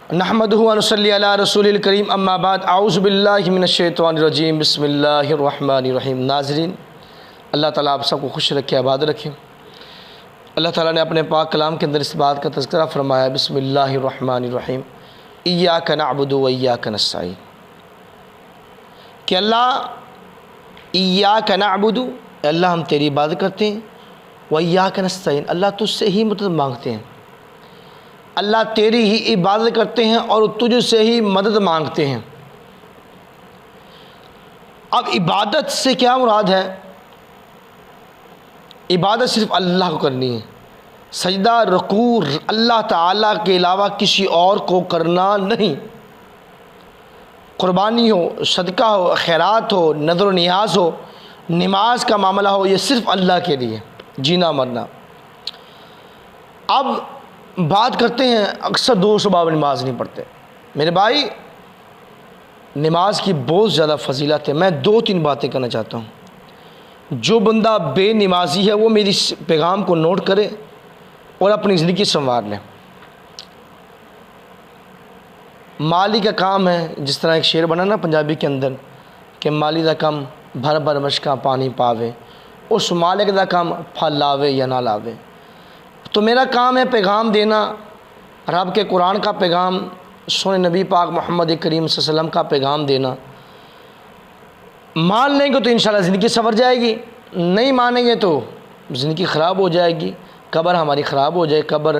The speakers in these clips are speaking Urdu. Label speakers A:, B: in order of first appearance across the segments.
A: نحمدہ و نصلی علی رسول الکریم اما بعد اعوذ باللہ من الشیطان الرجیم بسم اللہ الرحمن الرحیم۔ ناظرین، اللہ تعالیٰ آپ سب کو خوش رکھے، آباد رکھے۔ اللہ تعالیٰ نے اپنے پاک کلام کے اندر اس بات کا تذکرہ فرمایا، بسم اللہ الرحمن الرحیم، ایاک نعبد و ایاک نستعین، کہ اللہ ایاک نعبد، اللہ ہم تیری عبادت کرتے ہیں، و ایاک نستعین، اللہ تجھ سے ہی مدد مانگتے ہیں، اللہ تیری ہی عبادت کرتے ہیں اور تجھ سے ہی مدد مانگتے ہیں۔ اب عبادت سے کیا مراد ہے؟ عبادت صرف اللہ کو کرنی ہے، سجدہ رکوع اللہ تعالیٰ کے علاوہ کسی اور کو کرنا نہیں۔ قربانی ہو، صدقہ ہو، خیرات ہو، نذر و نیاز ہو، نماز کا معاملہ ہو، یہ صرف اللہ کے لیے، جینا مرنا۔ اب بات کرتے ہیں، اکثر دو صبح نماز نہیں پڑھتے۔ میرے بھائی، نماز کی بہت زیادہ فضیلت ہے۔ میں دو تین باتیں کرنا چاہتا ہوں۔ جو بندہ بے نمازی ہے وہ میری پیغام کو نوٹ کرے اور اپنی زندگی سنوار لے۔ مالی کا کام ہے، جس طرح ایک شعر بنا نا پنجابی کے اندر کہ مالی دا کم بھر بھر مشکاں پانی پاوے، اس مالک دا کم پھل لاوے یا نہ لاوے۔ تو میرا کام ہے پیغام دینا، رب کے قرآن کا پیغام، سونے نبی پاک محمد کریم صلی اللہ علیہ وسلم کا پیغام دینا۔ مان لیں گے تو انشاءاللہ زندگی سنور جائے گی، نہیں مانیں گے تو زندگی خراب ہو جائے گی، قبر ہماری خراب ہو جائے، قبر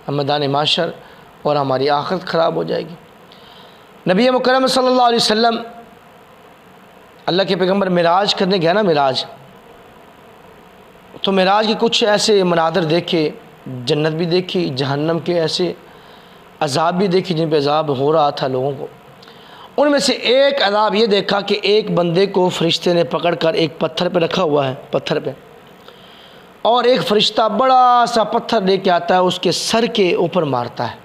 A: میدان محشر، اور ہماری آخرت خراب ہو جائے گی۔ نبی مکرم صلی اللہ علیہ وسلم، اللہ کے پیغمبر معراج کرنے گیا نا، معراج، تو معراج کے کچھ ایسے مناظر دیکھے، جنت بھی دیکھی، جہنم کے ایسے عذاب بھی دیکھی جن پہ عذاب ہو رہا تھا لوگوں کو۔ ان میں سے ایک عذاب یہ دیکھا کہ ایک بندے کو فرشتے نے پکڑ کر ایک پتھر پہ رکھا ہوا ہے، پتھر پہ، اور ایک فرشتہ بڑا سا پتھر لے کے آتا ہے، اس کے سر کے اوپر مارتا ہے۔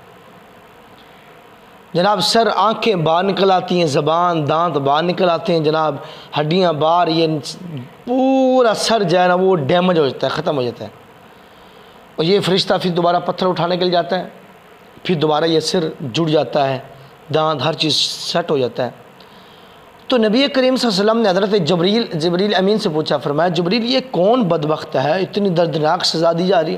A: جناب سر، آنکھیں باہر نکل آتی ہیں، زبان، دانت باہر نکل آتے ہیں، جناب ہڈیاں باہر، یہ پورا سر جو ہے نا وہ ڈیمیج ہو جاتا ہے، ختم ہو جاتا ہے۔ اور یہ فرشتہ پھر دوبارہ پتھر اٹھانے کے لیے جاتا ہے، پھر دوبارہ یہ سر جڑ جاتا ہے، دانت، ہر چیز سیٹ ہو جاتا ہے۔ تو نبی کریم صلی اللہ علیہ وسلم نے حضرت جبریل امین سے پوچھا، فرمایا جبریل یہ کون بدبخت ہے، اتنی دردناک سزا دی جا رہی ہے؟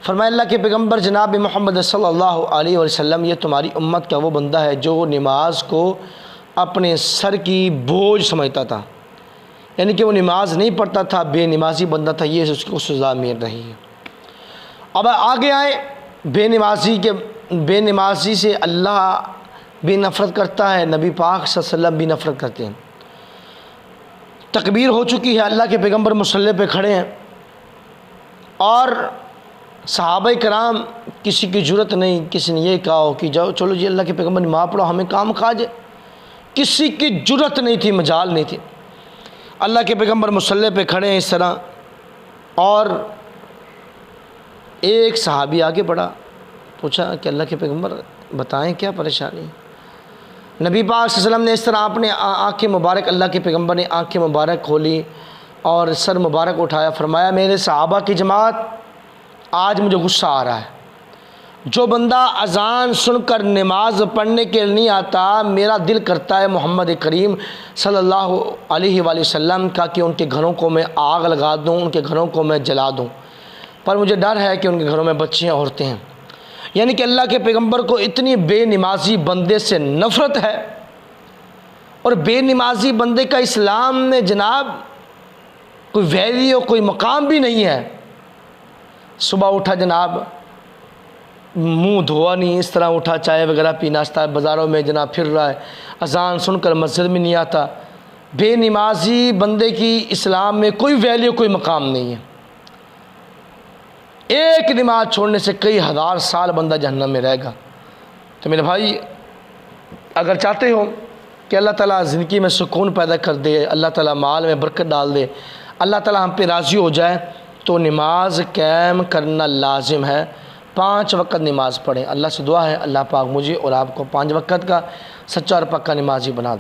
A: فرمایا اللہ کے پیغمبر جناب محمد صلی اللہ علیہ وسلم، یہ تمہاری امت کا وہ بندہ ہے جو نماز کو اپنے سر کی بوجھ سمجھتا تھا، یعنی کہ وہ نماز نہیں پڑھتا تھا، بے نمازی بندہ تھا، یہ اس کو سزا مل رہی ہے۔ اب آگے آئے، بے نمازی سے اللہ بھی نفرت کرتا ہے، نبی پاک صلی اللہ علیہ وسلم بھی نفرت کرتے ہیں۔ تکبیر ہو چکی ہے، اللہ کے پیغمبر مصلی پہ کھڑے ہیں، اور صحابہ کرام کسی کی جرت نہیں، کسی نے یہ کہا ہو کہ جاؤ چلو جی اللہ کے پیغمبر نماز پڑھو، ہمیں کام کاج ہے، کسی کی جرت نہیں تھی، مجال نہیں تھی۔ اللہ کے پیغمبر مصلی پہ کھڑے ہیں اس طرح، اور ایک صحابی آگے بڑھا، پوچھا کہ اللہ کے پیغمبر بتائیں کیا پریشانی؟ نبی پاک صلی اللہ علیہ وسلم نے اس طرح اپنے آنکھیں مبارک، اللہ کے پیغمبر نے آنکھیں مبارک کھولی اور سر مبارک اٹھایا، فرمایا میرے صحابہ کی جماعت، آج مجھے غصہ آ رہا ہے۔ جو بندہ اذان سن کر نماز پڑھنے کے لیے نہیں آتا، میرا دل کرتا ہے محمد کریم صلی اللہ علیہ وآلہ وسلم کا کہ ان کے گھروں کو میں آگ لگا دوں، ان کے گھروں کو میں جلا دوں، پر مجھے ڈر ہے کہ ان کے گھروں میں بچیاں، عورتیں ہیں۔ یعنی کہ اللہ کے پیغمبر کو اتنی بے نمازی بندے سے نفرت ہے، اور بے نمازی بندے کا اسلام میں جناب کوئی ویلیو، کوئی مقام بھی نہیں ہے۔ صبح اٹھا جناب، منہ دھوا نہیں، اس طرح اٹھا چائے وغیرہ پی، ناشتہ، بازاروں میں جناب پھر رہا ہے، اذان سن کر مسجد میں نہیں آتا۔ بے نمازی بندے کی اسلام میں کوئی ویلیو، کوئی مقام نہیں ہے۔ ایک نماز چھوڑنے سے کئی ہزار سال بندہ جہنم میں رہے گا۔ تو میرے بھائی، اگر چاہتے ہو کہ اللہ تعالیٰ زندگی میں سکون پیدا کر دے، اللہ تعالیٰ مال میں برکت ڈال دے، اللہ تعالیٰ ہم پہ راضی ہو جائے، تو نماز قائم کرنا لازم ہے۔ 5 وقت نماز پڑھیں۔ اللہ سے دعا ہے اللہ پاک مجھے اور آپ کو 5 وقت کا سچا اور پکا نمازی بنا دے۔